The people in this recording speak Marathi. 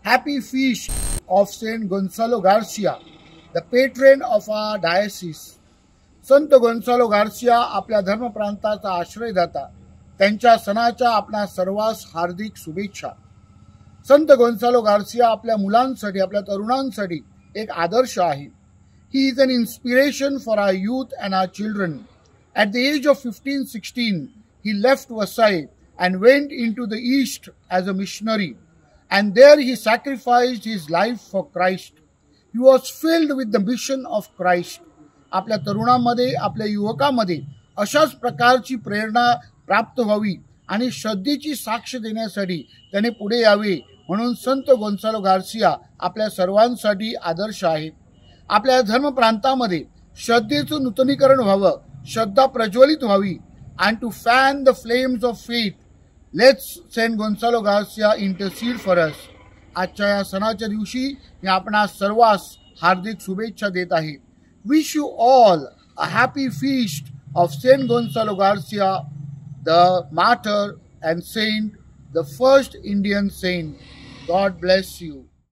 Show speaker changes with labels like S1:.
S1: Happy feast of Saint Gonzalo Garcia, the patron of our diocese. Sant Gonsalo Garcia आपल्या धर्मप्रांताचा आश्रयदाता, त्यांच्या सणाच्या आपल्या सर्वांस हार्दिक शुभेच्छा. संत गोन्सालो गार्सिया आपल्या मुलांसाठी, आपल्या तरुणांसाठी एक आदर्श आहे. He is an inspiration for our youth and our children. At the age of 15-16, he left Versailles and went into the East as a missionary, and there he sacrificed his life for Christ. He was filled with the mission of Christ. आपल्या तरुणांमध्ये, आपल्या युवकांमध्ये अशाच प्रकारची प्रेरणा प्राप्त व्हावी आणि श्रद्धेची साक्ष देण्यासाठी त्याने पुढे यावे, म्हणून संत गोन्सालो गार्सिया आपल्या सर्वांसाठी आदर्श आहे. आपल्या धर्मप्रांतामध्ये श्रद्धेचं नूतनीकरण व्हावं, श्रद्धा प्रज्वलित व्हावी, and to fan the flames of faith, let's Saint Gonzalo Garcia intercede for us. आजच्या या सणाच्या दिवशी मी आपणा सर्वांस हार्दिक शुभेच्छा देत आहे. Wish you all a happy feast of Saint Gonzalo Garcia, the martyr and saint, the first Indian saint. God bless you.